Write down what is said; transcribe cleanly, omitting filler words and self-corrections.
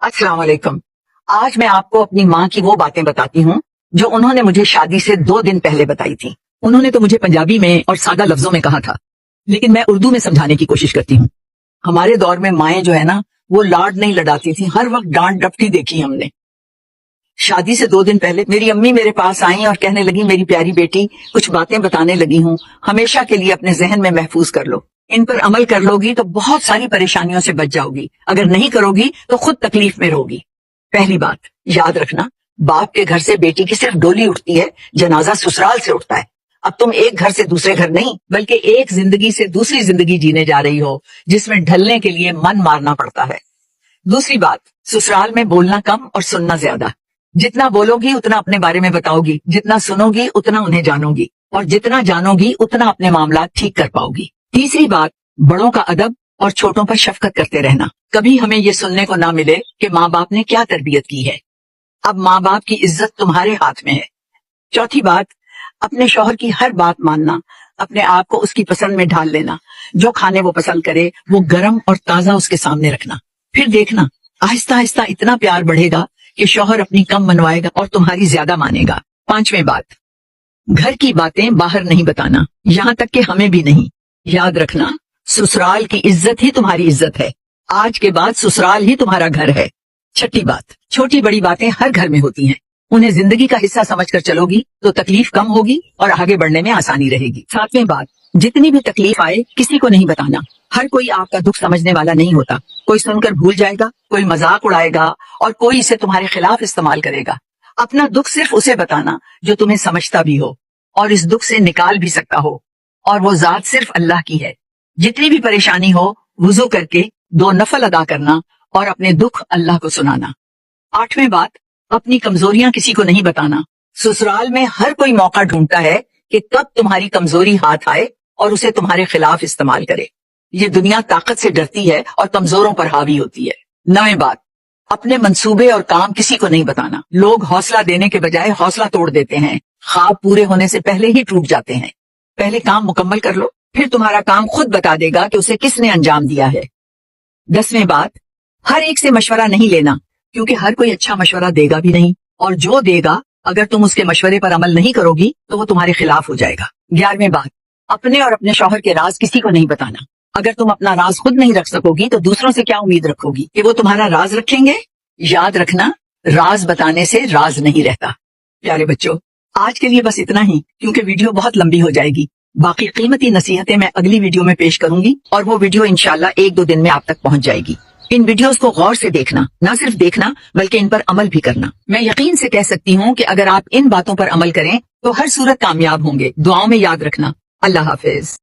अस्सलाम वालेकुम। आज मैं आपको अपनी माँ की वो बातें बताती हूँ जो उन्होंने मुझे शादी से 2 दिन पहले बताई थी। उन्होंने तो मुझे पंजाबी में और सादा लफ्जों में कहा था, लेकिन मैं उर्दू में समझाने की कोशिश करती हूँ। हमारे दौर में माएं जो है ना, वो लाड नहीं लड़ाती थी, हर वक्त डांट डपटी देखी हमने। शादी से 2 दिन पहले मेरी अम्मी मेरे पास आई और कहने लगी, मेरी प्यारी बेटी, कुछ बातें बताने लगी हूँ, हमेशा के लिए अपने जहन में महफूज कर लो। इन पर अमल कर लोगी तो बहुत सारी परेशानियों से बच जाओगी, अगर नहीं करोगी तो खुद तकलीफ में रहोगी। पहली बात याद रखना, बाप के घर से बेटी की सिर्फ डोली उठती है, जनाजा ससुराल से उठता है। अब तुम एक घर से दूसरे घर नहीं, बल्कि एक जिंदगी से दूसरी जिंदगी जीने जा रही हो, जिसमें ढलने के लिए मन मारना पड़ता है। दूसरी बात, ससुराल में बोलना कम और सुनना ज्यादा। जितना बोलोगी उतना अपने बारे में बताओगी, जितना सुनोगी उतना उन्हें जानोगी, और जितना जानोगी उतना अपने मामला ठीक कर पाओगी। तीसरी बात, बड़ों का अदब और छोटों पर शफकत करते रहना। कभी हमें ये सुनने को ना मिले कि माँ बाप ने क्या तरबियत की है। अब माँ बाप की इज्जत तुम्हारे हाथ में है। चौथी बात, अपने शौहर की हर बात मानना, अपने आप को उसकी पसंद में ढाल लेना। जो खाने वो पसंद करे वो गरम और ताजा उसके सामने रखना। फिर देखना, आहिस्ता आहिस्ता इतना प्यार बढ़ेगा कि शौहर अपनी कम मनवाएगा और तुम्हारी ज्यादा मानेगा। पांचवें बात, घर की बातें बाहर नहीं बताना, यहाँ तक कि हमें भी नहीं। याद रखना, ससुराल की इज्जत ही तुम्हारी इज्जत है। आज के बाद ससुराल ही तुम्हारा घर है। छठी बात, छोटी बड़ी बातें हर घर में होती हैं, उन्हें जिंदगी का हिस्सा समझकर चलोगी तो तकलीफ कम होगी और आगे बढ़ने में आसानी रहेगी। सातवें बात, जितनी भी तकलीफ आए किसी को नहीं बताना। हर कोई आपका दुख समझने वाला नहीं होता। कोई सुनकर भूल जाएगा, कोई मजाक उड़ाएगा और कोई इसे तुम्हारे खिलाफ इस्तेमाल करेगा। अपना दुख सिर्फ उसे बताना जो तुम्हें समझता भी हो और इस दुख से निकाल भी सकता हो, और वो जात सिर्फ अल्लाह की है। जितनी भी परेशानी हो, वुजू करके 2 नफल अदा करना और अपने दुख अल्लाह को सुनाना। आठवीं बात, अपनी कमजोरियां किसी को नहीं बताना। ससुराल में हर कोई मौका ढूंढता है कि कब तुम्हारी कमजोरी हाथ आए और उसे तुम्हारे खिलाफ इस्तेमाल करे। ये दुनिया ताकत से डरती है और कमजोरों पर हावी होती है। 9वीं बात, अपने मंसूबे और काम किसी को नहीं बताना। लोग हौसला देने के बजाय हौसला तोड़ देते हैं, ख्वाब पूरे होने से पहले ही टूट जाते हैं। पहले काम मुकम्मल कर लो, फिर तुम्हारा काम खुद बता देगा कि उसे किसने अंजाम दिया है। 10वीं बात, हर एक से मशवरा नहीं लेना, क्योंकि हर कोई अच्छा मशवरा देगा भी नहीं, और जो देगा अगर तुम उसके मशवरे पर अमल नहीं करोगी तो वो तुम्हारे खिलाफ हो जाएगा। 11वीं बात, अपने और अपने शौहर के राज किसी को नहीं बताना। अगर तुम अपना राज खुद नहीं रख सकोगी तो दूसरों से क्या उम्मीद रखोगी कि वो तुम्हारा राज रखेंगे। याद रखना, राज बताने से राज नहीं रहता। प्यारे बच्चों, आज के लिए बस इतना ही, क्योंकि वीडियो बहुत लंबी हो जाएगी। बाकी कीमती नसीहतें मैं अगली वीडियो में पेश करूंगी, और वो वीडियो इंशाल्लाह 1-2 दिन में आप तक पहुंच जाएगी। इन वीडियोस को गौर से देखना, ना सिर्फ देखना बल्कि इन पर अमल भी करना। मैं यकीन से कह सकती हूँ कि अगर आप इन बातों पर अमल करें तो हर सूरत कामयाब होंगे। दुआओं में याद रखना। अल्लाह हाफिज।